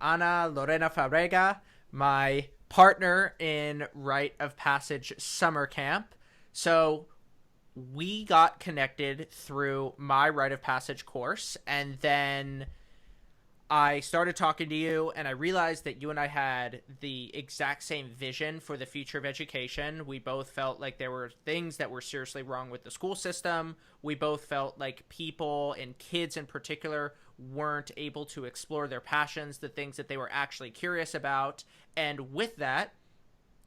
Ana Lorena Fabrega, my partner in Rite of Passage summer camp. So we got connected through my Rite of Passage course, and then I started talking to you, and I realized that you and I had the exact same vision for the future of education. We both felt like there were things that were seriously wrong with the school system. We both felt like people, and kids in particular, weren't able to explore their passions, the things that they were actually curious about. And with that,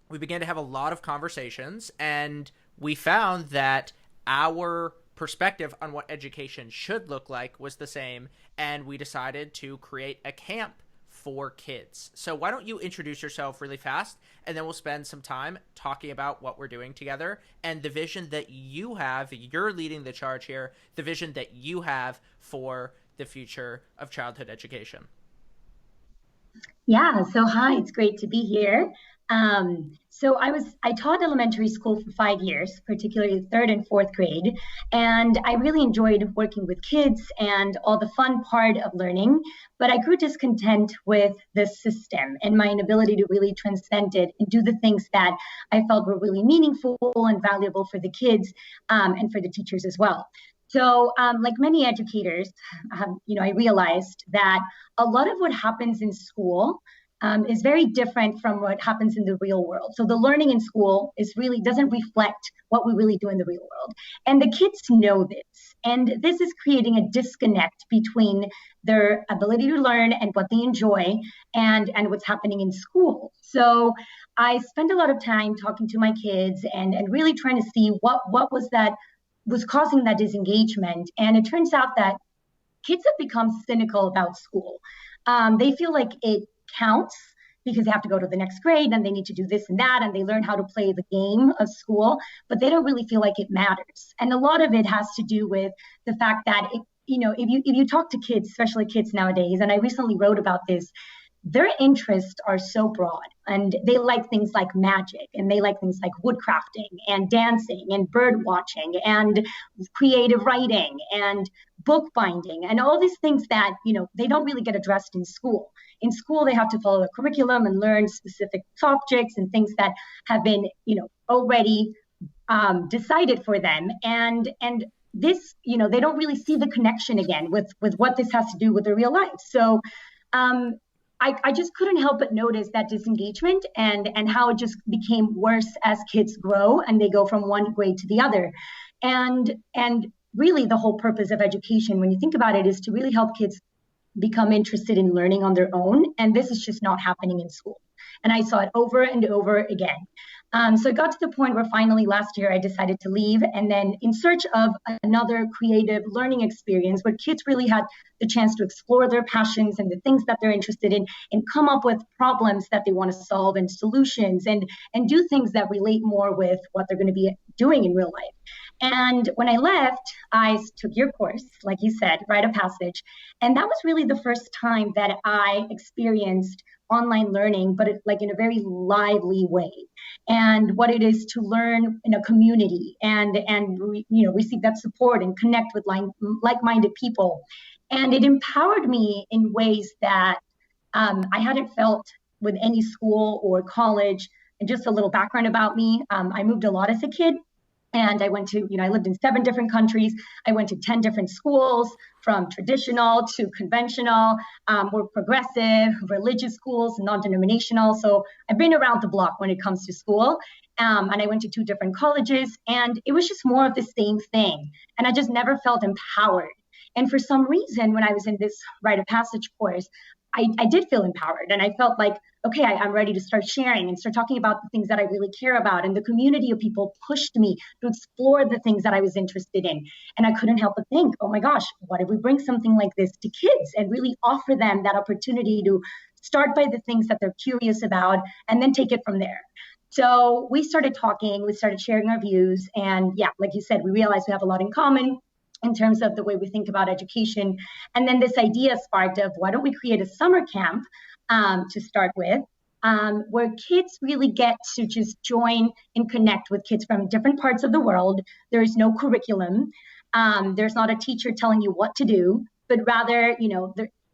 we began to have a lot of conversations, and we found that our perspective on what education should look like was the same, and we decided to create a camp for kids. So why don't you introduce yourself really fast, and then we'll spend some time talking about what we're doing together and the vision that you have. You're leading the charge here, the vision that you have for the future of childhood education. Yeah, so hi, it's great to be here. I taught elementary school for 5 years, particularly third and fourth grade, and I really enjoyed working with kids and all the fun part of learning. But I grew discontent with the system and my inability to really transcend it and do the things that I felt were really meaningful and valuable for the kids and for the teachers as well. Like many educators, I realized that a lot of what happens in school is very different from what happens in the real world. So the learning in school is really doesn't reflect what we really do in the real world. And the kids know this. And this is creating a disconnect between their ability to learn and what they enjoy and what's happening in school. So I spent a lot of time talking to my kids and really trying to see what was causing that disengagement. And it turns out that kids have become cynical about school. They feel like it counts because they have to go to the next grade and they need to do this and that, and they learn how to play the game of school, but they don't really feel like it matters. And a lot of it has to do with the fact that if you talk to kids, especially kids nowadays, and I recently wrote about this, their interests are so broad, and they like things like magic, and they like things like woodcrafting and dancing and bird watching and creative writing and bookbinding and all these things that they don't really get addressed in school. In school, they have to follow a curriculum and learn specific subjects and things that have been already decided for them, and this they don't really see the connection again with what this has to do with their real life. So I just couldn't help but notice that disengagement and how it just became worse as kids grow and they go from one grade to the other. And really the whole purpose of education, when you think about it, is to really help kids become interested in learning on their own. And this is just not happening in school. And I saw it over and over again. So it got to the point where finally last year I decided to leave, and then in search of another creative learning experience where kids really had the chance to explore their passions and the things that they're interested in and come up with problems that they want to solve and solutions and do things that relate more with what they're going to be doing in real life. And when I left, I took your course, like you said, Rite of Passage. And that was really the first time that I experienced online learning, but like in a very lively way, and what it is to learn in a community and receive that support and connect with like-minded people. And it empowered me in ways that I hadn't felt with any school or college. And just a little background about me, I moved a lot as a kid. And I went to, I lived in 7 different countries. I went to 10 different schools, from traditional to conventional, more progressive, religious schools, non-denominational. So I've been around the block when it comes to school. And I went to 2 different colleges, and it was just more of the same thing. And I just never felt empowered. And for some reason, when I was in this Rite of Passage course, I did feel empowered, and I felt like, okay, I'm ready to start sharing and start talking about the things that I really care about. And the community of people pushed me to explore the things that I was interested in. And I couldn't help but think, oh my gosh, what if we bring something like this to kids and really offer them that opportunity to start by the things that they're curious about and then take it from there. So we started talking, we started sharing our views. And yeah, like you said, we realized we have a lot in common in terms of the way we think about education. And then this idea sparked of, why don't we create a summer camp to start with, where kids really get to just join and connect with kids from different parts of the world. There is no curriculum. There's not a teacher telling you what to do, but rather,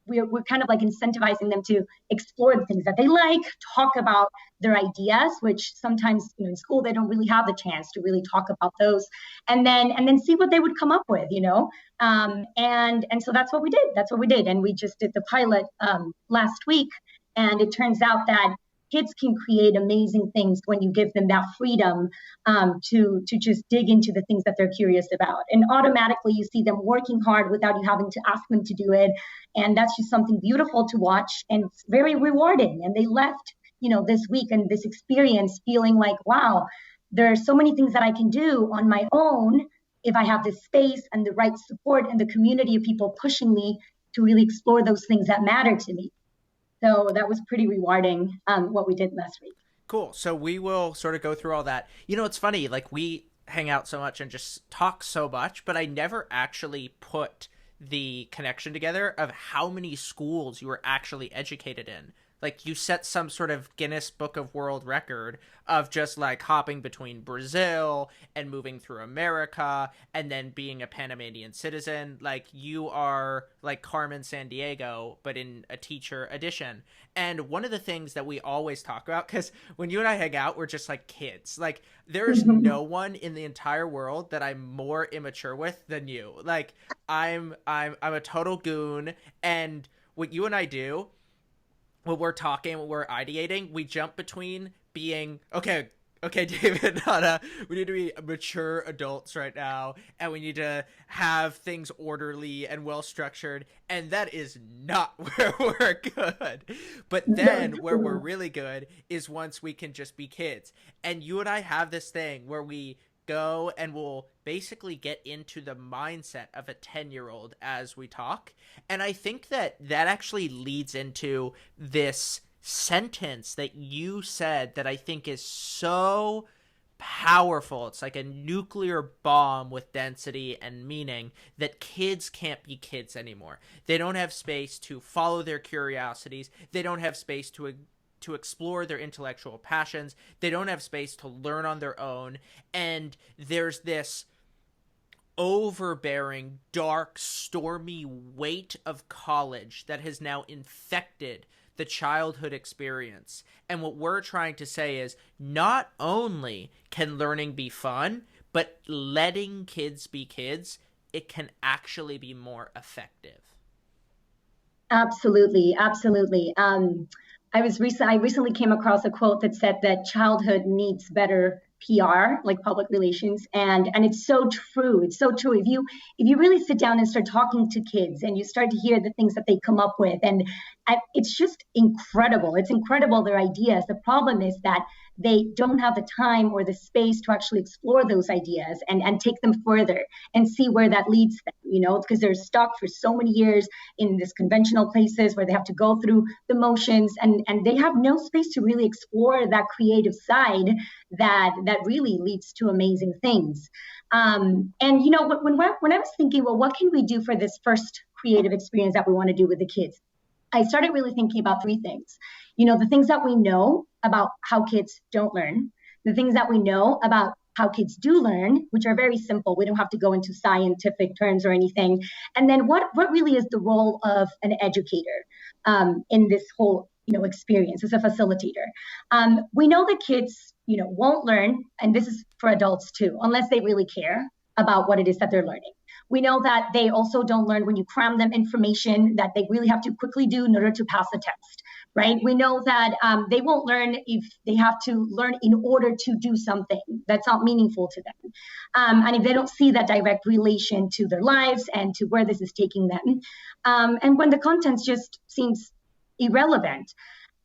we're kind of like incentivizing them to explore the things that they like, talk about their ideas, which sometimes, in school they don't really have the chance to really talk about those, and then see what they would come up with. And so that's what we did. And we just did the pilot last week, and it turns out that kids can create amazing things when you give them that freedom to just dig into the things that they're curious about. And automatically you see them working hard without you having to ask them to do it. And that's just something beautiful to watch, and it's very rewarding. And they left, this week and this experience feeling like, wow, there are so many things that I can do on my own if I have the space and the right support and the community of people pushing me to really explore those things that matter to me. So that was pretty rewarding, what we did last week. Cool. So we will sort of go through all that. It's funny, like we hang out so much and just talk so much, but I never actually put the connection together of how many schools you were actually educated in. Like you set some sort of Guinness Book of World Record of just like hopping between Brazil and moving through America and then being a Panamanian citizen. Like you are like Carmen Sandiego, but in a teacher edition. And one of the things that we always talk about, because when you and I hang out, we're just like kids. Like there's no one in the entire world that I'm more immature with than you. Like I'm a total goon. And what you and I do, when we're talking, when we're ideating, we jump between being, okay, David, Nana, we need to be mature adults right now, and we need to have things orderly and well-structured, and that is not where we're good. But then where we're really good is once we can just be kids. And you and I have this thing where we go and we'll basically get into the mindset of a 10-year-old as we talk. And I think that actually leads into this sentence that you said that I think is so powerful. It's like a nuclear bomb with density and meaning, that kids can't be kids anymore. They don't have space to follow their curiosities. They don't have space to explore their intellectual passions. They don't have space to learn on their own. And there's this overbearing, dark, stormy weight of college that has now infected the childhood experience. And what we're trying to say is not only can learning be fun, but letting kids be kids, it can actually be more effective. Absolutely. I recently came across a quote that said that childhood needs better PR, like public relations, and it's so true. It's so true. If you really sit down and start talking to kids and you start to hear the things that they come up with, and it's just incredible. It's incredible, their ideas. The problem is that they don't have the time or the space to actually explore those ideas and take them further and see where that leads them, because they're stuck for so many years in this conventional places where they have to go through the motions, and they have no space to really explore that creative side that really leads to amazing things. And when I was thinking, well, what can we do for this first creative experience that we want to do with the kids? I started really thinking about three things. The things that we know about how kids don't learn, the things that we know about how kids do learn, which are very simple. We don't have to go into scientific terms or anything. And then what really is the role of an educator in this whole experience as a facilitator? We know that kids won't learn, and this is for adults too, unless they really care about what it is that they're learning. We know that they also don't learn when you cram them information that they really have to quickly do in order to pass the test, right? We know that they won't learn if they have to learn in order to do something that's not meaningful to them. And if they don't see that direct relation to their lives and to where this is taking them. And when the content just seems irrelevant.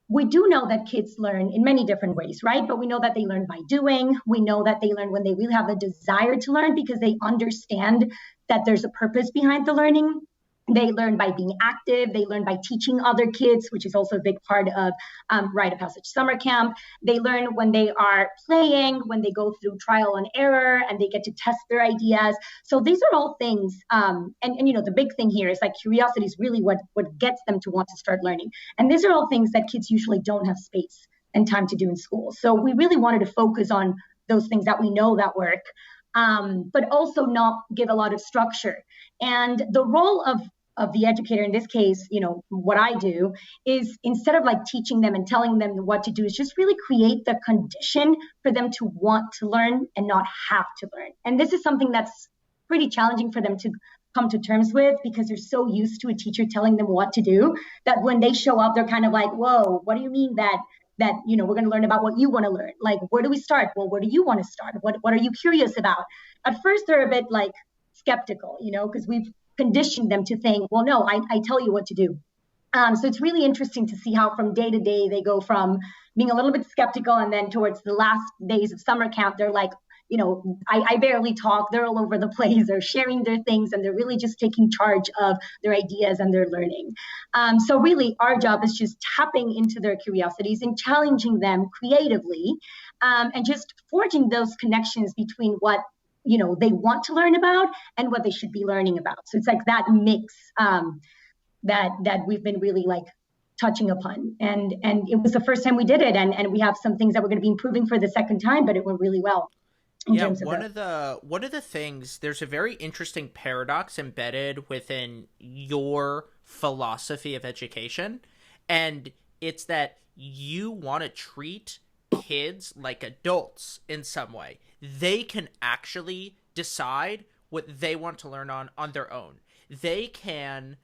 We do know that kids learn in many different ways, right? But we know that they learn by doing. We know that they learn when they really have a desire to learn because they understand that there's a purpose behind the learning. They learn by being active. They learn by teaching other kids, which is also a big part of Rite of Passage Summer Camp. They learn when they are playing, when they go through trial and error, and they get to test their ideas. So these are all things. And the big thing here is like curiosity is really what gets them to want to start learning. And these are all things that kids usually don't have space and time to do in school. So we really wanted to focus on those things that we know that work, but also not give a lot of structure. And the role of of the educator in this case, what I do is, instead of like teaching them and telling them what to do, is just really create the condition for them to want to learn and not have to learn. And this is something that's pretty challenging for them to come to terms with, because they're so used to a teacher telling them what to do that when they show up, they're kind of like, whoa, what do you mean that we're going to learn about what you want to learn? Like, where do we start? Well, where do you want to start? What are you curious about? At first, they're a bit like skeptical, because we've conditioned them to think, well, no, I tell you what to do. So it's really interesting to see how from day to day they go from being a little bit skeptical, and then towards the last days of summer camp, they're like, I barely talk. They're all over the place. They're sharing their things, and they're really just taking charge of their ideas and their learning. So really, our job is just tapping into their curiosities and challenging them creatively, and just forging those connections between what they want to learn about and what they should be learning about. So it's like that mix that we've been really like touching upon. And it was the first time we did it, and we have some things that we're going to be improving for the second time, but it went really well. Yeah, one of the things, there's a very interesting paradox embedded within your philosophy of education, and it's that you want to treat kids like adults in some way. They can actually decide what they want to learn on their own. They can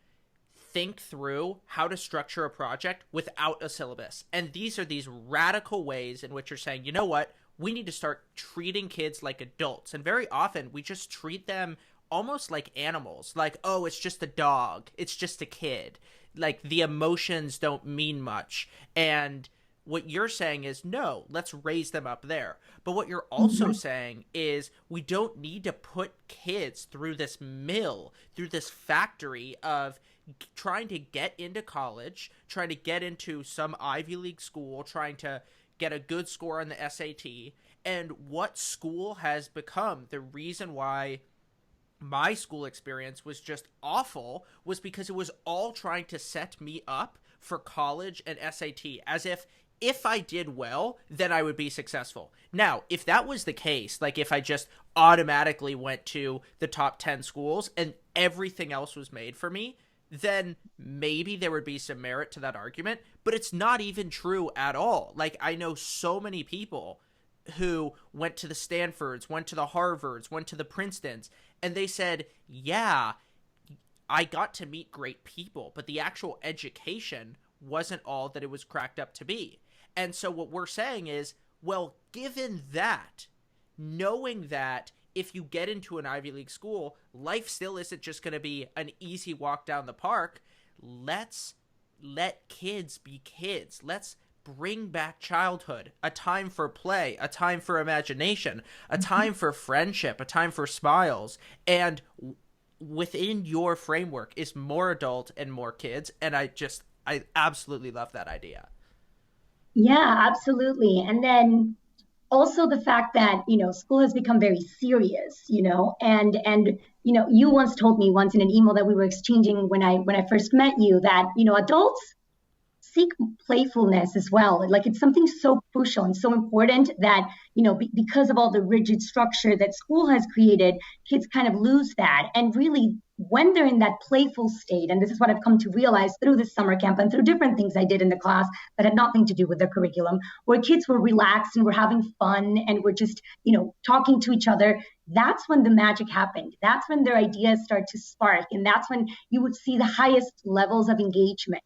think through how to structure a project without a syllabus. And these are these radical ways in which you're saying, you know what, we need to start treating kids like adults. And very often we just treat them almost like animals. Like, oh, it's just a dog. It's just a kid. Like, the emotions don't mean much. And what you're saying is, no, let's raise them up there. But what you're also saying is, we don't need to put kids through this mill, through this factory of trying to get into college, trying to get into some Ivy League school, trying to get a good score on the SAT. And what school has become, the reason why my school experience was just awful, was because it was all trying to set me up for college and SAT, as if I did well, then I would be successful. Now, if that was the case, like if I just automatically went to the top 10 schools and everything else was made for me, then maybe there would be some merit to that argument, but it's not even true at all. Like, I know so many people who went to the Stanfords, went to the Harvards, went to the Princetons, and they said, yeah, I got to meet great people, but the actual education wasn't all that it was cracked up to be. And so what we're saying is, well, given that, knowing that if you get into an Ivy League school, life still isn't just going to be an easy walk down the park. Let's let kids be kids. Let's bring back childhood, a time for play, a time for imagination, a time for friendship, a time for smiles. And within your framework is more adult and more kids. And I absolutely love that idea. Yeah, absolutely. And then also the fact that, school has become very serious, and you once told me once in an email that we were exchanging when I first met you that, adults seek playfulness as well. Like, it's something so crucial and so important that, because of all the rigid structure that school has created, kids kind of lose that. And really, when they're in that playful state, and this is what I've come to realize through this summer camp and through different things I did in the class that had nothing to do with the curriculum, where kids were relaxed and were having fun and were just, talking to each other, that's when the magic happened. That's when their ideas start to spark. And that's when you would see the highest levels of engagement.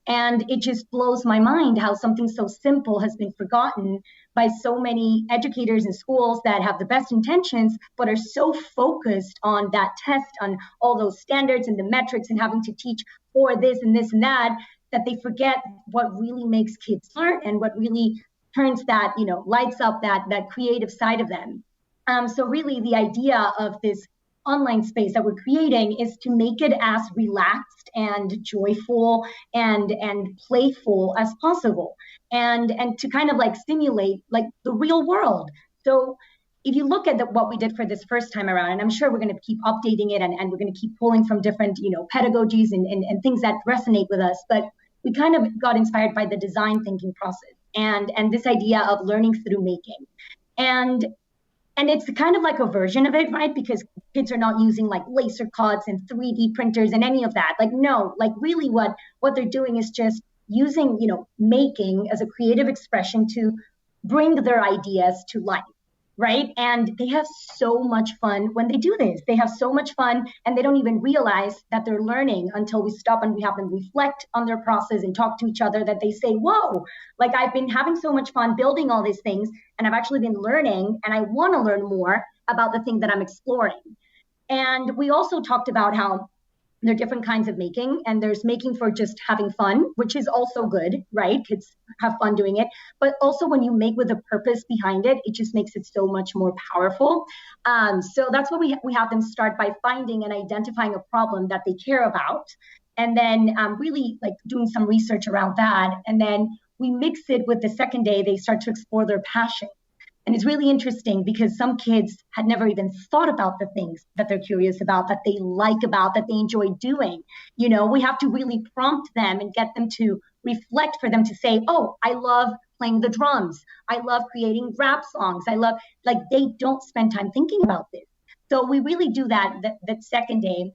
And it just blows my mind how something so simple has been forgotten by so many educators in schools that have the best intentions, but are so focused on that test, on all those standards and the metrics and having to teach for this and this and that they forget what really makes kids learn and what really turns that, lights up that creative side of them. So really the idea of this online space that we're creating is to make it as relaxed and joyful and playful as possible, and to kind of like stimulate like the real world. So if you look at what we did for this first time around, and I'm sure we're going to keep updating it, and we're going to keep pulling from different pedagogies and things that resonate with us, but we kind of got inspired by the design thinking process and this idea of learning through making. And And it's kind of like a version of it, right? Because kids are not using like laser cuts and 3D printers and any of that. Like, no, like really what they're doing is just using, making as a creative expression to bring their ideas to life, right? And they have so much fun when they do this. They have so much fun and they don't even realize that they're learning until we stop and we have them reflect on their process and talk to each other, that they say, whoa, like I've been having so much fun building all these things and I've actually been learning and I want to learn more about the thing that I'm exploring. And we also talked about how there are different kinds of making, and there's making for just having fun, which is also good, right? Kids have fun doing it. But also when you make with a purpose behind it, it just makes it so much more powerful. So that's what we have them start by finding and identifying a problem that they care about. And then really like doing some research around that. And then we mix it with the second day, they start to explore their passion. And it's really interesting because some kids had never even thought about the things that they're curious about, that they like about, that they enjoy doing. We have to really prompt them and get them to reflect, for them to say, oh, I love playing the drums. I love creating rap songs. I love, like, they don't spend time thinking about this. So we really do that second day.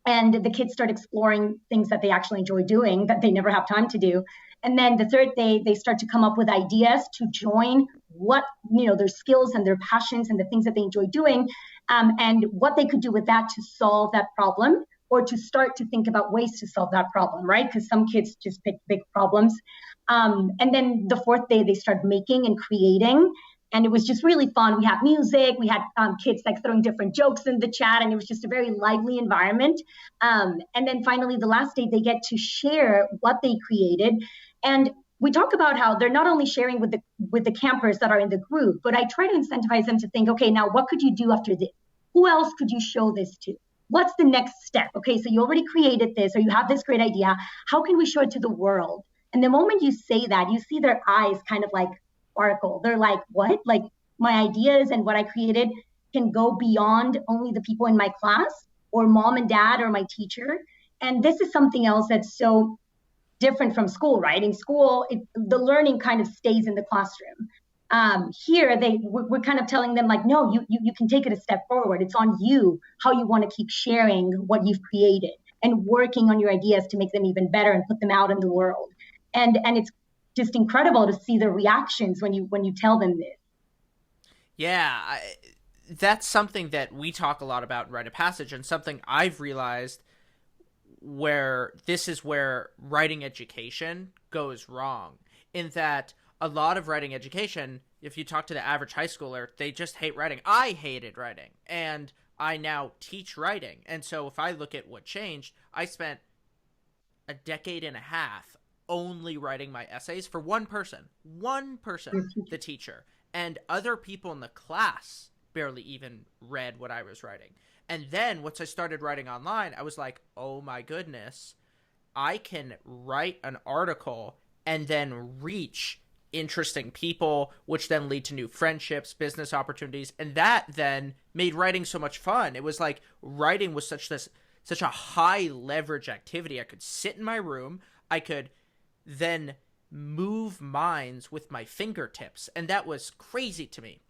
And the kids start exploring things that they actually enjoy doing that they never have time to do. And then the third day, they start to come up with ideas to join what, their skills and their passions and the things that they enjoy doing, and what they could do with that to solve that problem, or to start to think about ways to solve that problem, right? Because some kids just pick big problems. And then the fourth day, they start making and creating. And it was just really fun. We had music, we had kids like throwing different jokes in the chat, and it was just a very lively environment. And then finally, the last day, they get to share what they created. And we talk about how they're not only sharing with the campers that are in the group, but I try to incentivize them to think, okay, now what could you do after this? Who else could you show this to? What's the next step? Okay, so you already created this, or you have this great idea. How can we show it to the world? And the moment you say that, you see their eyes kind of like sparkle. They're like, what? Like, my ideas and what I created can go beyond only the people in my class or mom and dad or my teacher. And this is something else that's so different from school, right? In school, the learning kind of stays in the classroom. Here, we're kind of telling them like, no, you can take it a step forward. It's on you, how you want to keep sharing what you've created and working on your ideas to make them even better and put them out in the world. And it's just incredible to see the reactions when you tell them this. Yeah, that's something that we talk a lot about in Rite of Passage, and something I've realized where this is where writing education goes wrong, in that a lot of writing education, if you talk to the average high schooler, they just hate writing. I hated writing, and I now teach writing. And so if I look at what changed, I spent a decade and a half only writing my essays for one person, the teacher, and other people in the class barely even read what I was writing. And then once I started writing online, I was like, oh my goodness, I can write an article and then reach interesting people, which then lead to new friendships, business opportunities. And that then made writing so much fun. It was like writing was such a high leverage activity. I could sit in my room. I could then move minds with my fingertips. And that was crazy to me.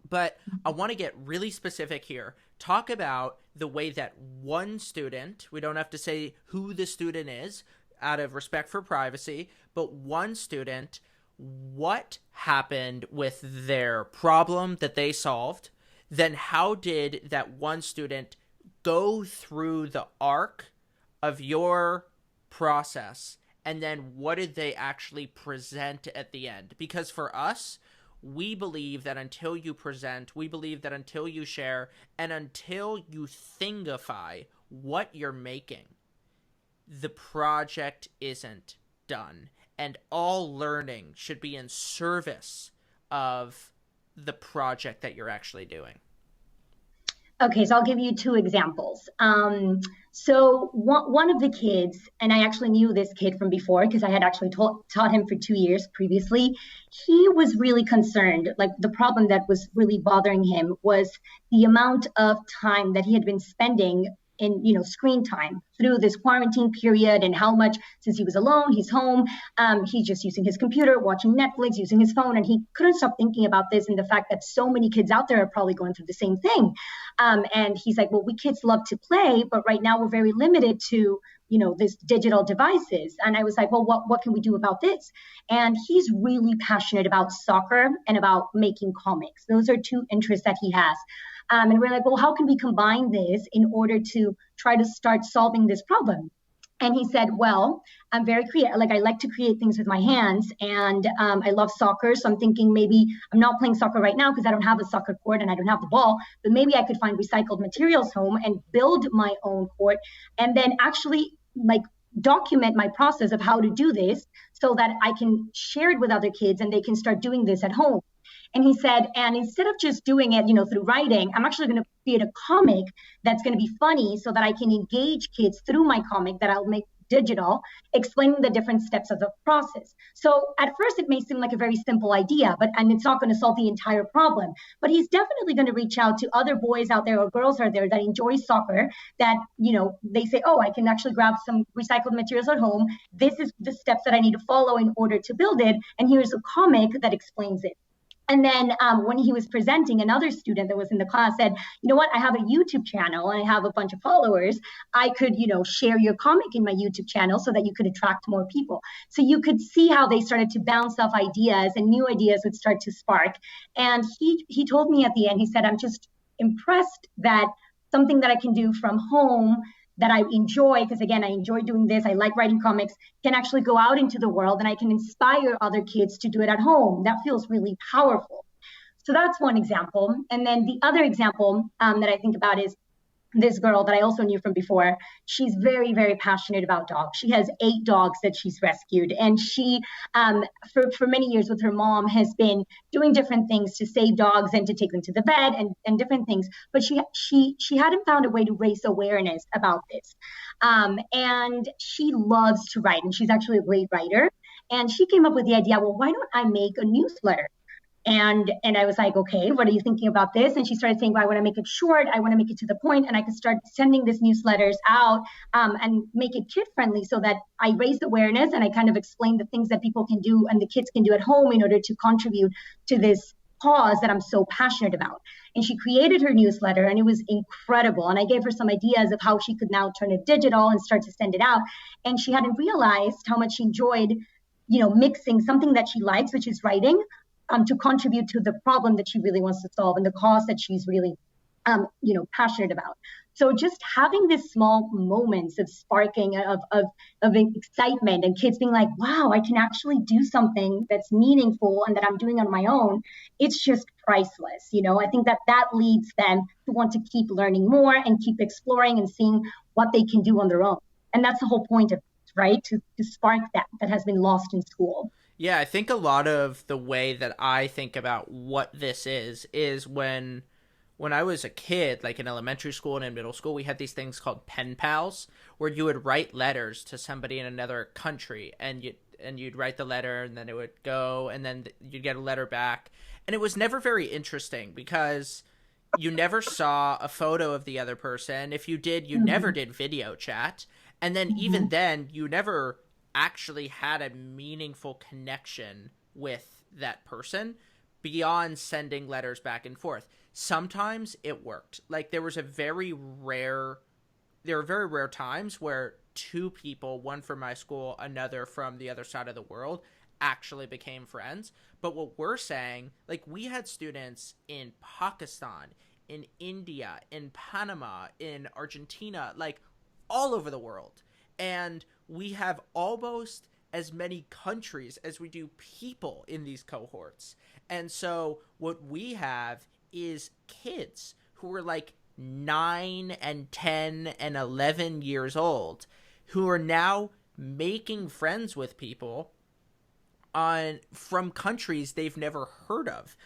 But I want to get really specific here. Talk about the way that one student, we don't have to say who the student is out of respect for privacy, but one student, what happened with their problem that they solved? Then how did that one student go through the arc of your process? And then what did they actually present at the end? Because for us, we believe that until you present, we believe that until you share, and until you thingify what you're making, the project isn't done. And all learning should be in service of the project that you're actually doing. Okay, so I'll give you two examples. So one of the kids, and I actually knew this kid from before because I had actually taught him for 2 years previously. He was really concerned. Like, the problem that was really bothering him was the amount of time that he had been spending in, screen time through this quarantine period, and how much, since he was alone, he's home, he's just using his computer, watching Netflix, using his phone, and he couldn't stop thinking about this and the fact that so many kids out there are probably going through the same thing. And he's like, well, we kids love to play, but right now we're very limited to this digital devices. And I was like, well, what can we do about this? And he's really passionate about soccer and about making comics. Those are two interests that he has. And we're like, well, how can we combine this in order to try to start solving this problem? And he said, well, I'm very creative. Like, I like to create things with my hands, and I love soccer. So I'm thinking maybe I'm not playing soccer right now because I don't have a soccer court and I don't have the ball, but maybe I could find recycled materials home and build my own court, and then actually like document my process of how to do this so that I can share it with other kids and they can start doing this at home. And he said, and instead of just doing it, through writing, I'm actually going to create a comic that's going to be funny so that I can engage kids through my comic that I'll make digital, explaining the different steps of the process. So at first it may seem like a very simple idea, and it's not going to solve the entire problem, but he's definitely going to reach out to other boys out there or girls out there that enjoy soccer, that, they say, oh, I can actually grab some recycled materials at home. This is the steps that I need to follow in order to build it. And here's a comic that explains it. And then when he was presenting, another student that was in the class said, you know what, I have a YouTube channel and I have a bunch of followers. I could, share your comic in my YouTube channel so that you could attract more people. So you could see how they started to bounce off ideas and new ideas would start to spark. And he told me at the end, he said, I'm just impressed that something that I can do from home that I enjoy, because again, I enjoy doing this, I like writing comics, can actually go out into the world and I can inspire other kids to do it at home. That feels really powerful. So that's one example. And then the other example that I think about is this girl that I also knew from before. She's very, very passionate about dogs. She has 8 dogs that she's rescued. And she, for many years with her mom, has been doing different things to save dogs and to take them to the vet and different things. But she hadn't found a way to raise awareness about this. And she loves to write, and she's actually a great writer. And she came up with the idea, well, why don't I make a newsletter? And I was like, okay, what are you thinking about this? And she started saying, well, I want to make it short. I want to make it to the point, and I could start sending these newsletters out and make it kid friendly so that I raised awareness and I kind of explained the things that people can do and the kids can do at home in order to contribute to this cause that I'm so passionate about. And she created her newsletter, and it was incredible. And I gave her some ideas of how she could now turn it digital and start to send it out. And she hadn't realized how much she enjoyed, mixing something that she likes, which is writing, to contribute to the problem that she really wants to solve and the cause that she's really, passionate about. So just having these small moments of sparking of excitement and kids being like, wow, I can actually do something that's meaningful and that I'm doing on my own. It's just priceless. I think that leads them to want to keep learning more and keep exploring and seeing what they can do on their own. And that's the whole point of it, right? To spark that has been lost in school. Yeah, I think a lot of the way that I think about what this is when I was a kid, like in elementary school and in middle school, we had these things called pen pals, where you would write letters to somebody in another country, and you'd write the letter, and then it would go, and then you'd get a letter back. And it was never very interesting because you never saw a photo of the other person. If you did, you never did video chat. And then even then, you never actually had a meaningful connection with that person beyond sending letters back and forth. Sometimes it worked. Like there were very rare times where 2 people, one from my school, another from the other side of the world, actually became friends. But what we're saying, like we had students in Pakistan, in India, in Panama, in Argentina, like all over the world. And we have almost as many countries as we do people in these cohorts. And so what we have is kids who are like 9 and 10 and 11 years old who are now making friends with people from countries they've never heard of,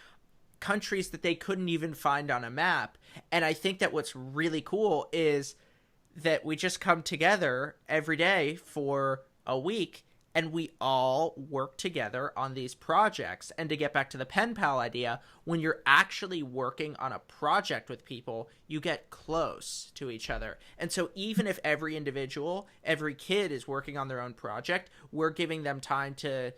countries that they couldn't even find on a map. And I think that what's really cool is that we just come together every day for a week and we all work together on these projects. And to get back to the pen pal idea, when you're actually working on a project with people, you get close to each other. And so even if every kid is working on their own project, we're giving them time to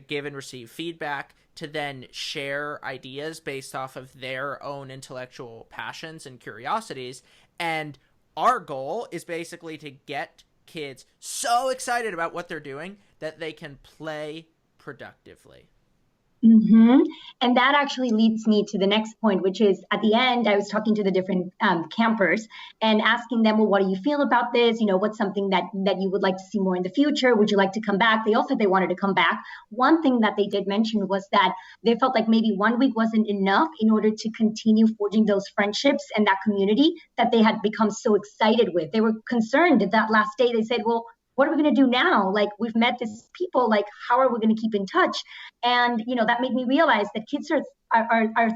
give and receive feedback, to then share ideas based off of their own intellectual passions and curiosities. And our goal is basically to get kids so excited about what they're doing that they can play productively. hmm And that actually leads me to the next point, which is at the end, I was talking to the different campers and asking them, well, what do you feel about this? What's something that you would like to see more in the future? Would you like to come back? They all said they wanted to come back. One thing that they did mention was that they felt like maybe 1 week wasn't enough in order to continue forging those friendships and that community that they had become so excited with. They were concerned that last day. They said, well, what are we going to do now? Like, we've met these people, like, how are we going to keep in touch? And that made me realize that kids are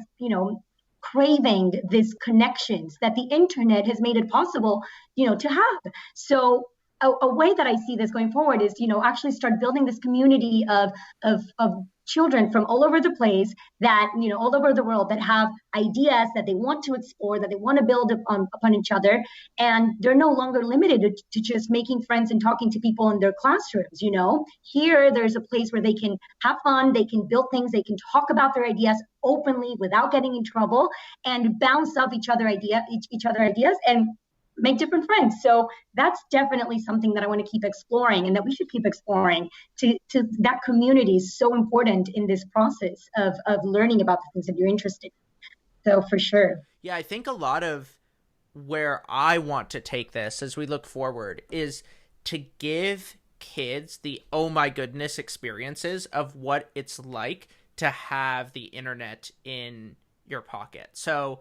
craving these connections that the internet has made it possible to have. So a way that I see this going forward is actually start building this community of children from all over the place, that all over the world, that have ideas that they want to explore, that they want to build upon each other, and they're no longer limited to just making friends and talking to people in their classrooms. Here there's a place where they can have fun, they can build things, they can talk about their ideas openly without getting in trouble, and bounce off each other ideas and make different friends. So that's definitely something that I want to keep exploring, and that we should keep exploring. To that community is so important in this process of learning about the things that you're interested in. So for sure. Yeah, I think a lot of where I want to take this as we look forward is to give kids the oh my goodness experiences of what it's like to have the internet in your pocket. So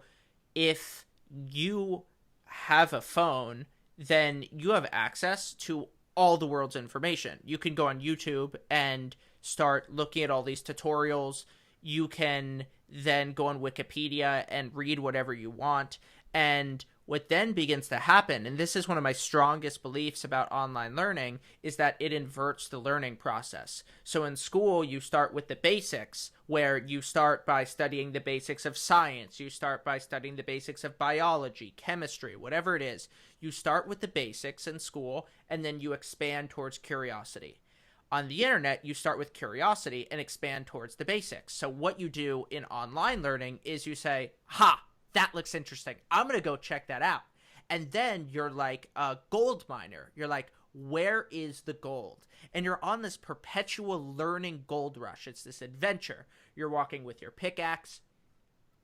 if you have a phone, then you have access to all the world's information. You can go on YouTube and start looking at all these tutorials. You can then go on Wikipedia and read whatever you want. And what then begins to happen, and this is one of my strongest beliefs about online learning, is that it inverts the learning process. So in school, you start with the basics, where you start by studying the basics of science. You start by studying the basics of biology, chemistry, whatever it is. You start with the basics in school, and then you expand towards curiosity. On the internet, you start with curiosity and expand towards the basics. So what you do in online learning is you say, ha, that looks interesting, I'm going to go check that out. And then you're like a gold miner. You're like, where is the gold? And you're on this perpetual learning gold rush. It's this adventure. You're walking with your pickaxe.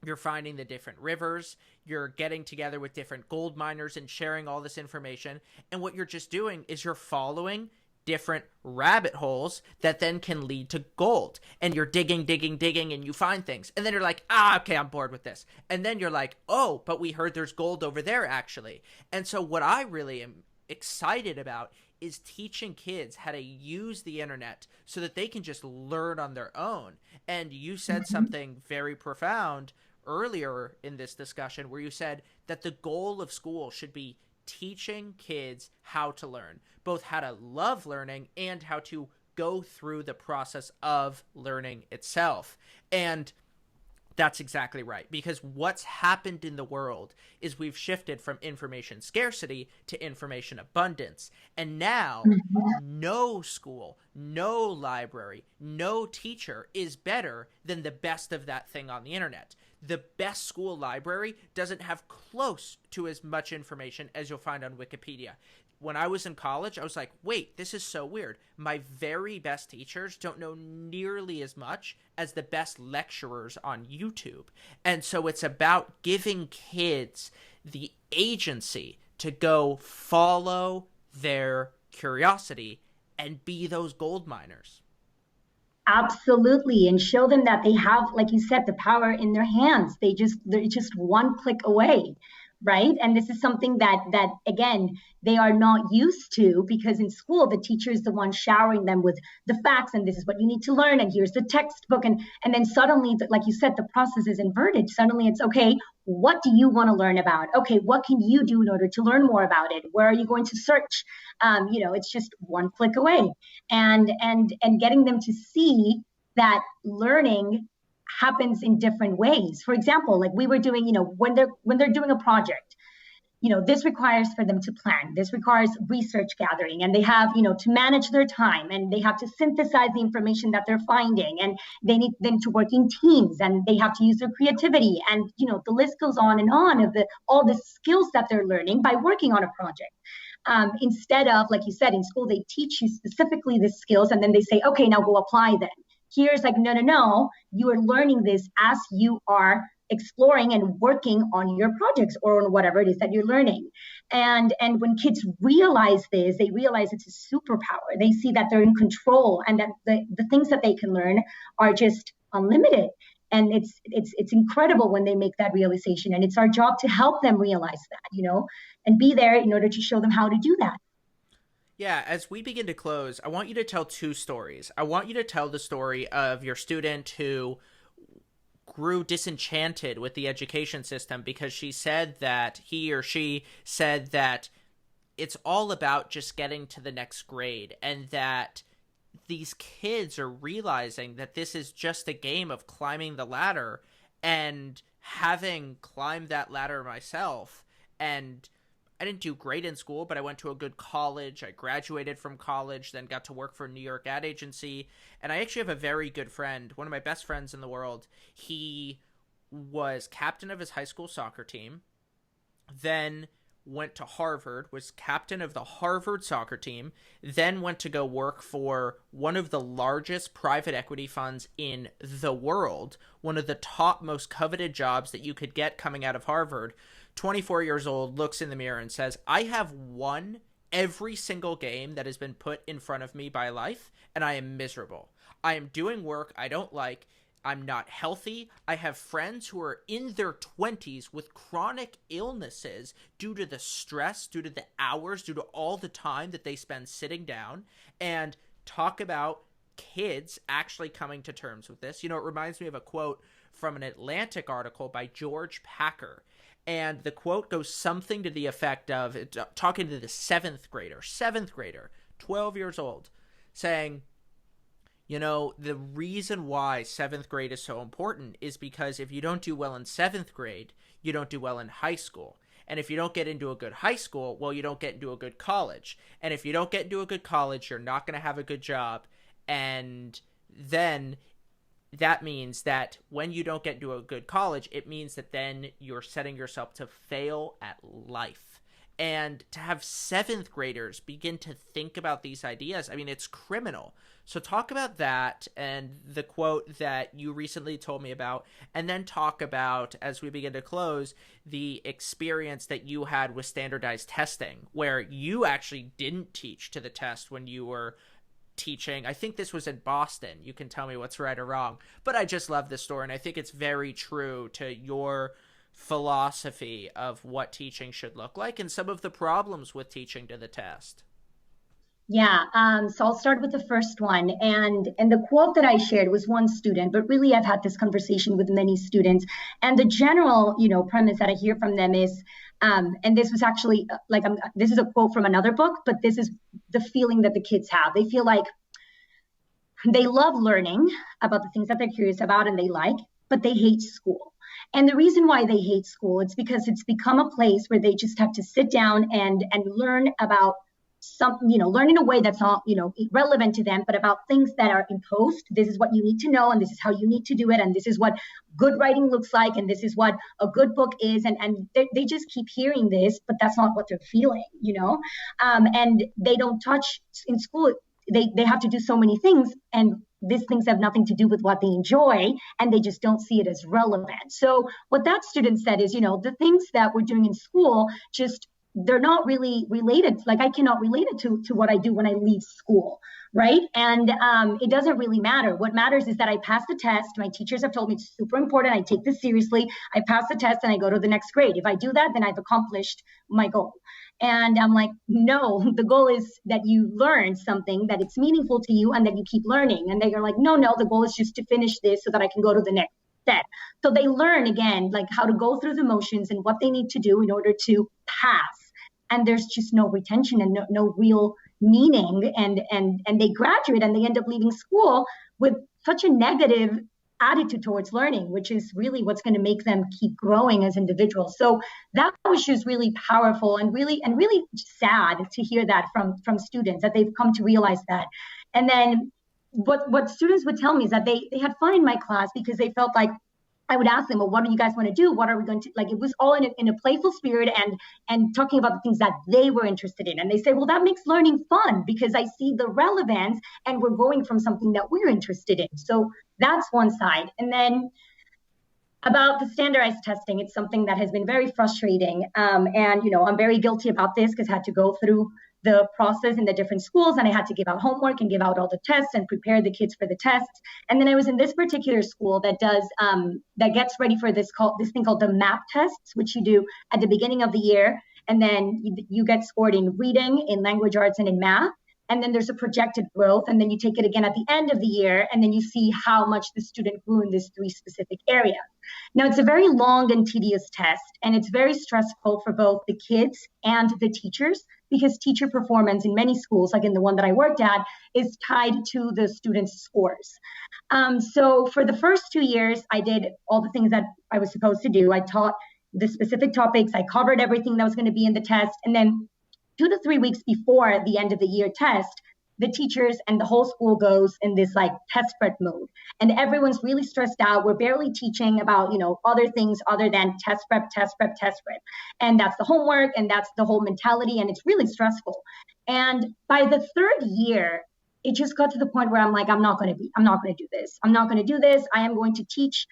You're finding the different rivers. You're getting together with different gold miners and sharing all this information. And what you're just doing is you're following different rabbit holes that then can lead to gold. And you're digging, and you find things. And then you're like, okay, I'm bored with this. And then you're like, oh, but we heard there's gold over there, actually. And so what I really am excited about is teaching kids how to use the internet so that they can just learn on their own. And you said something very profound earlier in this discussion, where you said that the goal of school should be teaching kids how to learn, both how to love learning and how to go through the process of learning itself. And that's exactly right, because what's happened in the world is we've shifted from information scarcity to information abundance. And now no school, no library, no teacher is better than the best of that thing on the internet. The best school library doesn't have close to as much information as you'll find on Wikipedia. When I was in college, I was like, wait, this is so weird. My very best teachers don't know nearly as much as the best lecturers on YouTube. And so it's about giving kids the agency to go follow their curiosity and be those gold miners. Absolutely. And show them that they have, like you said, the power in their hands. They're just one click away. right? And this is something that again, they are not used to, because in school the teacher is the one showering them with the facts, and this is what you need to learn, and here's the textbook, and then suddenly, like you said, the process is inverted. Suddenly it's, okay, what do you want to learn about? Okay, what can you do in order to learn more about it? Where are you going to search? It's just one click away. And getting them to see that learning happens in different ways. For example, like we were doing, when they're doing a project, this requires for them to plan. This requires research gathering, and they have, to manage their time, and they have to synthesize the information that they're finding, and they need them to work in teams, and they have to use their creativity. And, the list goes on and on of all the skills that they're learning by working on a project. Instead of, like you said, in school, they teach you specifically the skills, and then they say, okay, now go apply them. Here's like, no, you are learning this as you are exploring and working on your projects or on whatever it is that you're learning. And when kids realize this, they realize it's a superpower. They see that they're in control, and that the things that they can learn are just unlimited. And it's incredible when they make that realization. And it's our job to help them realize that, and be there in order to show them how to do that. Yeah, as we begin to close, I want you to tell two stories. I want you to tell the story of your student who grew disenchanted with the education system because he or she said that it's all about just getting to the next grade, and that these kids are realizing that this is just a game of climbing the ladder. And having climbed that ladder myself, and I didn't do great in school, but I went to a good college. I graduated from college, then got to work for a New York ad agency. And I actually have a very good friend, one of my best friends in the world. He was captain of his high school soccer team, then went to Harvard, was captain of the Harvard soccer team, then went to go work for one of the largest private equity funds in the world, one of the top most coveted jobs that you could get coming out of Harvard. 24 years old, looks in the mirror and says, I have won every single game that has been put in front of me by life, and I am miserable. I am doing work I don't like. I'm not healthy. I have friends who are in their 20s with chronic illnesses due to the stress, due to the hours, due to all the time that they spend sitting down. And talk about kids actually coming to terms with this. It reminds me of a quote from an Atlantic article by George Packer. And the quote goes something to the effect of, talking to the seventh grader, 12 years old, saying, the reason why seventh grade is so important is because if you don't do well in seventh grade, you don't do well in high school. And if you don't get into a good high school, well, you don't get into a good college. And if you don't get into a good college, you're not going to have a good job. And then that means that when you don't get into a good college, it means that then you're setting yourself to fail at life. And to have seventh graders begin to think about these ideas, I mean, it's criminal. So talk about that and the quote that you recently told me about, and then talk about, as we begin to close, the experience that you had with standardized testing, where you actually didn't teach to the test when you were teaching. I think this was in Boston. You can tell me what's right or wrong, but I just love this story, and I think it's very true to your philosophy of what teaching should look like and some of the problems with teaching to the test. Yeah, so I'll start with the first one. And the quote that I shared was one student, but really I've had this conversation with many students. And the general, premise that I hear from them is, and this was actually this is a quote from another book, but this is the feeling that the kids have. They feel like they love learning about the things that they're curious about and they like, but they hate school. And the reason why they hate school, it's because it's become a place where they just have to sit down and learn about learn in a way that's not, relevant to them, but about things that are imposed. This is what you need to know, and this is how you need to do it, and this is what good writing looks like, and this is what a good book is, and they just keep hearing this, but that's not what they're feeling, and they don't touch in school. They have to do so many things, and these things have nothing to do with what they enjoy, and they just don't see it as relevant. So what that student said is, the things that we're doing in school just they're not really related. Like I cannot relate it to what I do when I leave school, right? And it doesn't really matter. What matters is that I pass the test. My teachers have told me it's super important. I take this seriously. I pass the test and I go to the next grade. If I do that, then I've accomplished my goal. And I'm like, no, the goal is that you learn something, that it's meaningful to you, and that you keep learning. And they are like, no, the goal is just to finish this so that I can go to the next step. So they learn again, like how to go through the motions and what they need to do in order to pass. And there's just no retention and no real meaning. And they graduate and they end up leaving school with such a negative attitude towards learning, which is really what's going to make them keep growing as individuals. So that was just really powerful and really sad to hear that from students, that they've come to realize that. And then what students would tell me is that they had fun in my class because they felt like I would ask them, well, what do you guys want to do? What are we going to, like, it was all in a playful spirit and talking about the things that they were interested in. And they say, well, that makes learning fun because I see the relevance and we're going from something that we're interested in. So that's one side. And then about the standardized testing, it's something that has been very frustrating. And, I'm very guilty about this because I had to go through the process in the different schools and I had to give out homework and give out all the tests and prepare the kids for the tests. And then I was in this particular school that does, that gets ready for this thing called the MAP tests, which you do at the beginning of the year. And then you get scored in reading, in language arts, and in math. And then there's a projected growth. And then you take it again at the end of the year. And then you see how much the student grew in this 3 specific areas. Now, it's a very long and tedious test, and it's very stressful for both the kids and the teachers because teacher performance in many schools, like in the one that I worked at, is tied to the students' scores. So for the first 2 years, I did all the things that I was supposed to do. I taught the specific topics. I covered everything that was going to be in the test. And then 2 to 3 weeks before the end of the year test, the teachers and the whole school goes in this like test prep mode. And everyone's really stressed out. We're barely teaching about, other things other than test prep. And that's the homework and that's the whole mentality. And it's really stressful. And by the 3rd year, it just got to the point where I'm like, I'm not going to do this. I'm not going to do this. I am going to teach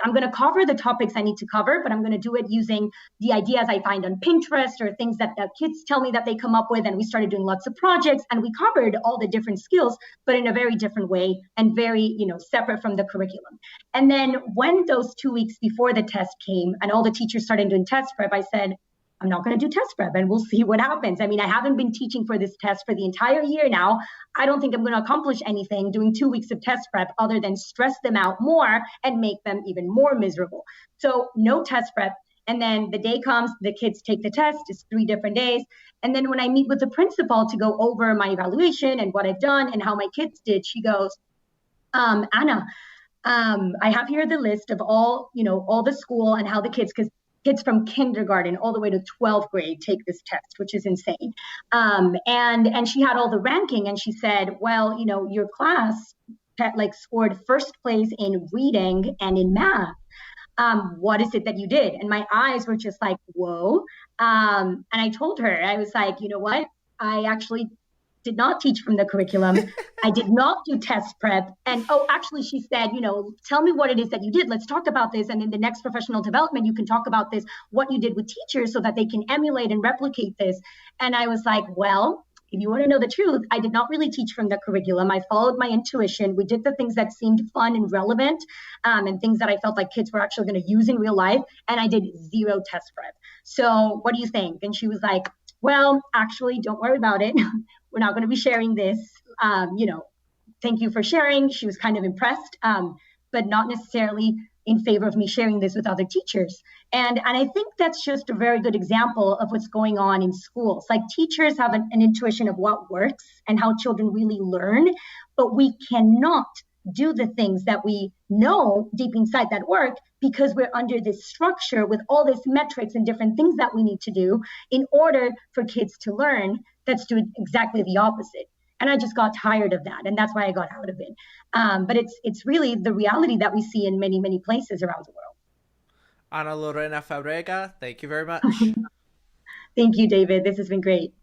I'm going to cover the topics I need to cover, but I'm going to do it using the ideas I find on Pinterest or things that the kids tell me that they come up with. And we started doing lots of projects and we covered all the different skills, but in a very different way and very, separate from the curriculum. And then when those 2 weeks before the test came and all the teachers started doing test prep, I said, I'm not going to do test prep and we'll see what happens. I mean, I haven't been teaching for this test for the entire year now. I don't think I'm going to accomplish anything doing 2 weeks of test prep other than stress them out more and make them even more miserable. So no test prep. And then the day comes, the kids take the test. It's 3 different days. And then when I meet with the principal to go over my evaluation and what I've done and how my kids did, she goes, Anna, I have here the list of all the school and how the kids, because kids from kindergarten all the way to 12th grade take this test, which is insane. And she had all the ranking and she said, well, your class scored first place in reading and in math. What is it that you did? And my eyes were just like, whoa. And I told her, I was like, you know what? I actually did not teach from the curriculum. I did not do test prep. And actually she said, tell me what it is that you did. Let's talk about this. And in the next professional development, you can talk about this, what you did with teachers so that they can emulate and replicate this. And I was like, well, if you want to know the truth, I did not really teach from the curriculum. I followed my intuition. We did the things that seemed fun and relevant and things that I felt like kids were actually going to use in real life. And I did 0 test prep. So what do you think? And she was like, well, actually, don't worry about it. We're not going to be sharing this. Thank you for sharing. She was kind of impressed, but not necessarily in favor of me sharing this with other teachers. And I think that's just a very good example of what's going on in schools. Like teachers have an intuition of what works and how children really learn, but we cannot do the things that we know deep inside that work because we're under this structure with all these metrics and different things that we need to do in order for kids to learn that's doing exactly the opposite. And I just got tired of that. And that's why I got out of it. But it's really the reality that we see in many, many places around the world. Ana Lorena Fabrega, thank you very much. Thank you, David. This has been great.